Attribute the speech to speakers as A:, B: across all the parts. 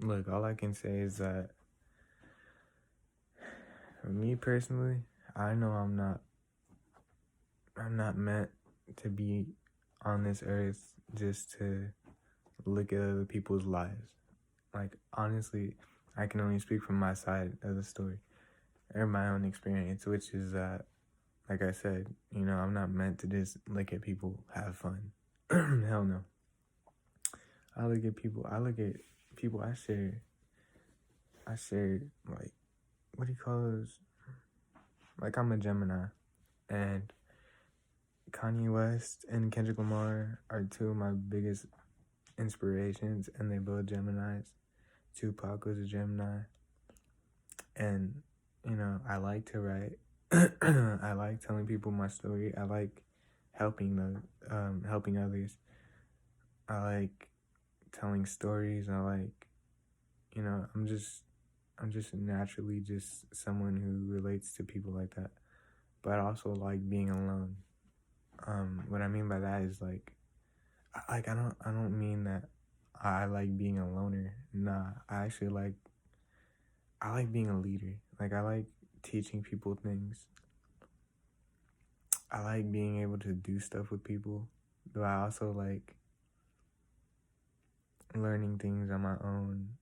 A: Look, all I can say is that for me personally, I know I'm not meant to be on this earth just to look at other people's lives. Like honestly, I can only speak from my side of the story or my own experience, which is that, like I said, I'm not meant to just look at people have fun. Hell no. I look at people. I share like, what do you call those? Like, I'm a Gemini, and Kanye West and Kendrick Lamar are two of my biggest inspirations, and they both Geminis. Tupac was a Gemini, and I like to write. I like telling people my story. I like helping others. I like telling stories. I like, I'm just naturally just someone who relates to people like that. But I also like being alone. What I mean by that is like, I don't mean that I like being a loner. Nah, I like being a leader. Like, I like teaching people things. I like being able to do stuff with people, but I also like learning things on my own,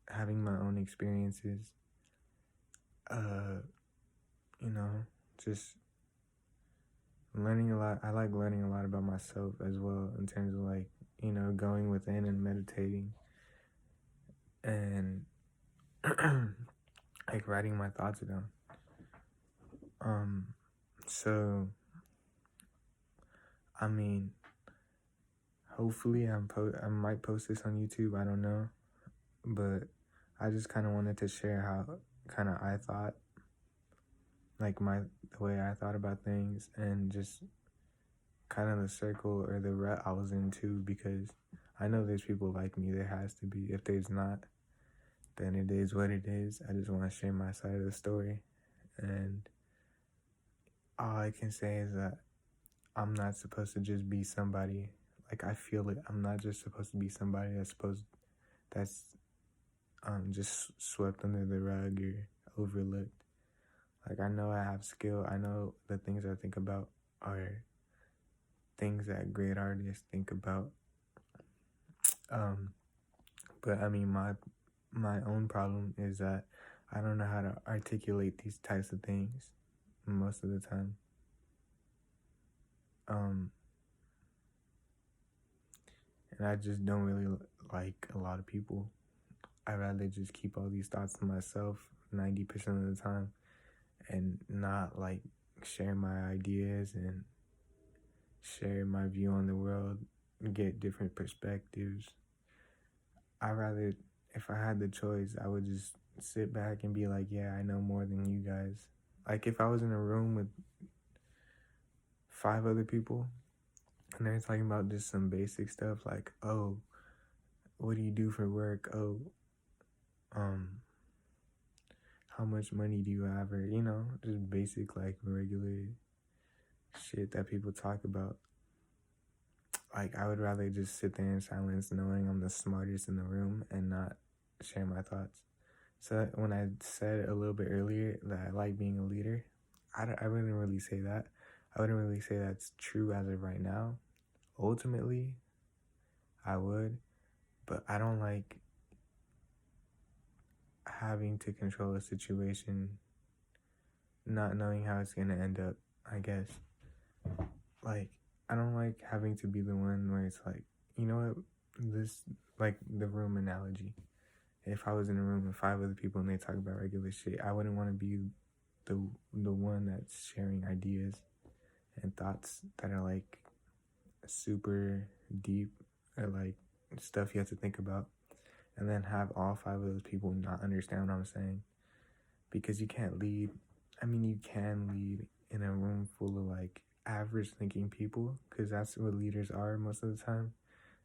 A: having my own experiences. Uh, you know, just learning a lot. I like learning a lot about myself as well, in terms of like, going within and meditating and like writing my thoughts down. Um, so I mean, hopefully I might post this on YouTube. I don't know, but I just kind of wanted to share how kind of I thought, like the way I thought about things, and just kind of the circle or the rut I was in too, because I know there's people like me. There has to be. If there's not, then it is what it is. I just want to share my side of the story, and all I can say is that I'm not supposed to just be somebody. Like, I feel it. I'm not just supposed to be somebody that's just swept under the rug or overlooked. Like, I know I have skill. I know the things I think about are things that great artists think about. Um, but I mean, my own problem is that I don't know how to articulate these types of things most of the time. Um, and I just don't really like a lot of people. I'd rather just keep all these thoughts to myself 90% of the time, and not like share my ideas and share my view on the world, get different perspectives. I rather, if I had the choice, I would just sit back and be like, yeah, I know more than you guys. Like, if I was in a room with 5 other people and they're talking about just some basic stuff like, oh, what do you do for work? Oh, um, how much money do you have? Or, just basic, like, regular shit that people talk about. Like, I would rather just sit there in silence knowing I'm the smartest in the room and not share my thoughts. So when I said a little bit earlier that I like being a leader, I wouldn't really say that. I wouldn't really say that's true as of right now. Ultimately, I would, but I don't like having to control a situation, not knowing how it's going to end up, I guess. Like, I don't like having to be the one where it's like, you know what, this, like the room analogy. If I was in a room with 5 other people and they talk about regular shit, I wouldn't want to be the one that's sharing ideas and thoughts that are like super deep, or like stuff you have to think about, and then have all 5 of those people not understand what I'm saying. Because you can't lead. I mean, you can lead in a room full of like average thinking people, because that's what leaders are most of the time.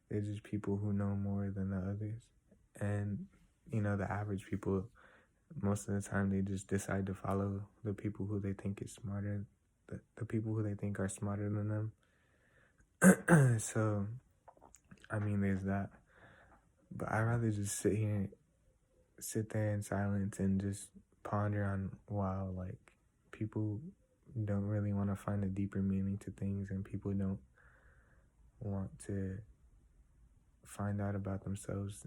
A: They're just people who know more than the others. And the average people, most of the time, they just decide to follow the people who they think is smarter, the people who they think are smarter than them. So, I mean, there's that. But I'd rather just sit here sit there in silence and just ponder on, wow, like people don't really want to find a deeper meaning to things, and people don't want to find out about themselves.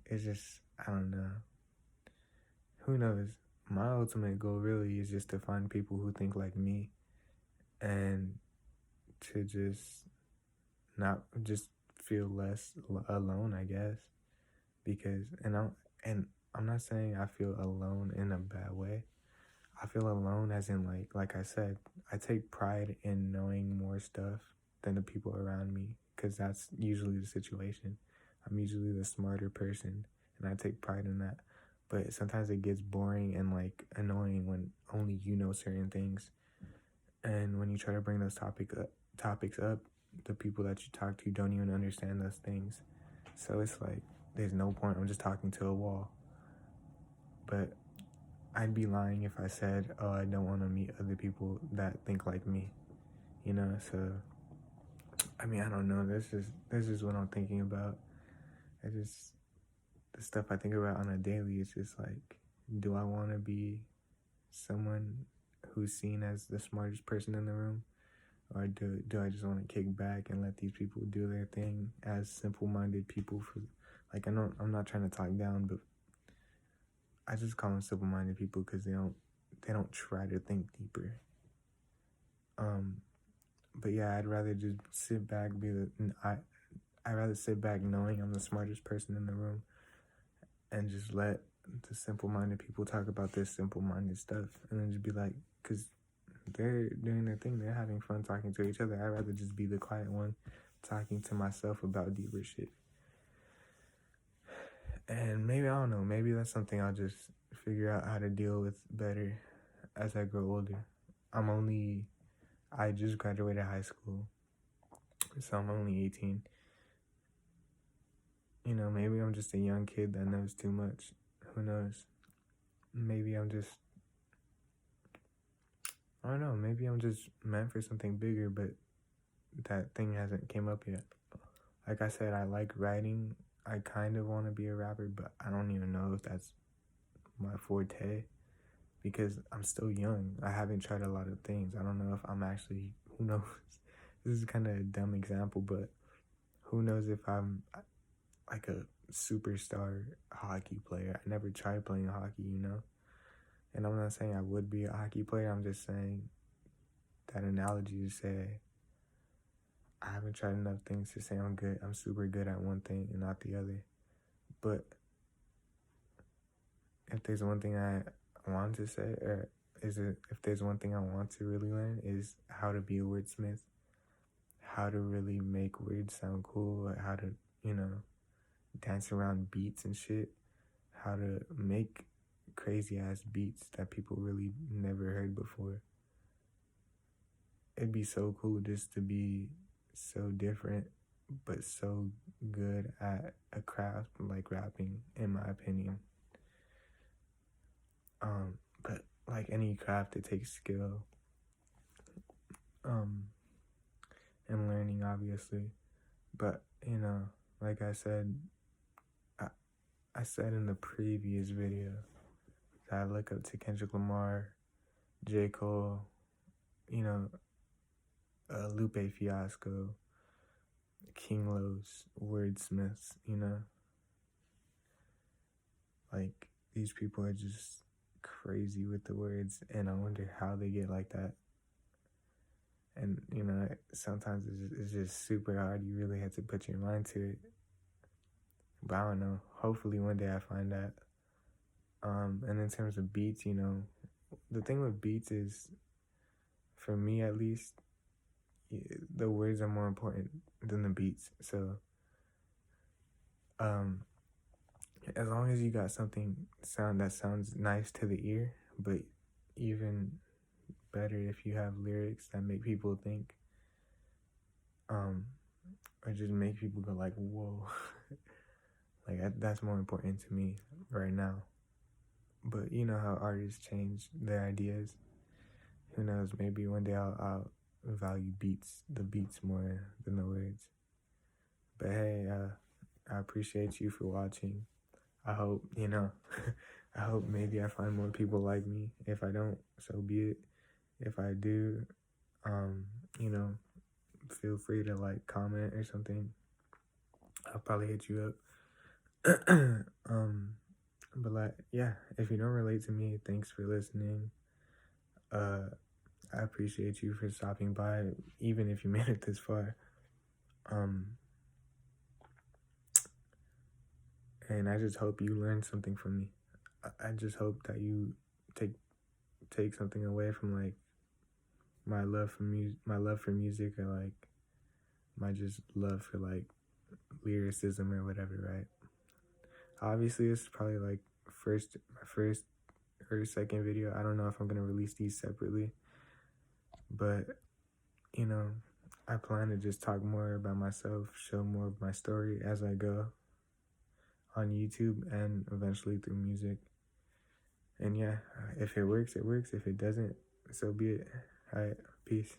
A: It's just, I don't know. Who knows? My ultimate goal really is just to find people who think like me, and to just not just feel less alone, I guess. Because and I'm not saying I feel alone in a bad way. I feel alone as in like I said, I take pride in knowing more stuff than the people around me, because that's usually the situation. I'm usually the smarter person, and I take pride in that. But sometimes it gets boring and like annoying when only you know certain things, and when you try to bring those topics up, the people that you talk to don't even understand those things. So it's like there's no point. I'm just talking to a wall. But I'd be lying if I said, oh, I don't want to meet other people that think like me, you know? So, I mean, I don't know. This is what I'm thinking about. The stuff I think about on a daily is just like, do I want to be someone who's seen as the smartest person in the room? Or do I just want to kick back and let these people do their thing as simple-minded people? Like, I'm not trying to talk down, but I just call them simple-minded people because they don't try to think deeper. But yeah, I'd rather just sit back, I'd rather sit back knowing I'm the smartest person in the room, and just let the simple-minded people talk about this simple-minded stuff, and then just be like, because they're doing their thing, they're having fun talking to each other. I'd rather just be the quiet one talking to myself about deeper shit. And maybe, I don't know, maybe that's something I'll just figure out how to deal with better as I grow older. I just graduated high school, so I'm only 18. You know, maybe I'm just a young kid that knows too much. Who knows? Maybe I don't know, maybe I'm just meant for something bigger, but that thing hasn't came up yet. Like I said, I like writing. I kind of want to be a rapper, but I don't even know if that's my forte, because I'm still young. I haven't tried a lot of things. I don't know if I'm actually, who knows? This is kind of a dumb example, but who knows if I'm like a superstar hockey player. I never tried playing hockey, you know? And I'm not saying I would be a hockey player. I'm just saying that analogy to say I haven't tried enough things to say I'm super good at one thing and not the other. But if there's one thing I want to say, or if there's one thing I want to really learn, is how to be a wordsmith, how to really make words sound cool, how to, you know, dance around beats and shit, how to make crazy ass beats that people really never heard before. It'd be so cool just to be so different, but so good at a craft like rapping, in my opinion. But like any craft, it takes skill, and learning, obviously. But, you know, like I said in the previous video that I look up to Kendrick Lamar, J. Cole, you know, Lupe Fiasco, King Los, wordsmiths, you know? Like, these people are just crazy with the words, and I wonder how they get like that. And, you know, sometimes it's just super hard. You really have to put your mind to it. But I don't know. Hopefully one day I find that. And in terms of beats, you know, the thing with beats is, for me at least, the words are more important than the beats. So, as long as you got something that sounds nice to the ear, but even better if you have lyrics that make people think, or just make people go like, whoa. Like, that's more important to me right now. But you know how artists change their ideas. Who knows, maybe one day I'll value the beats more than the words. But hey, I appreciate you for watching. I hope, I hope maybe I find more people like me. If I don't, so be it. If I do, um, you know, feel free to like comment or something. I'll probably hit you up. But like, yeah, if you don't relate to me, thanks for listening. Uh, I appreciate you for stopping by, even if you made it this far. Um, and I just hope you learned something from me. I just hope that you take take something away from like my love for music, or like my just love for like lyricism or whatever, right? Obviously, it's probably like my first or second video. I don't know if I'm gonna release these separately, but you know, I plan to just talk more about myself, show more of my story as I go on YouTube and eventually through music. And yeah, if it works, it works. If it doesn't, so be it. All right, peace.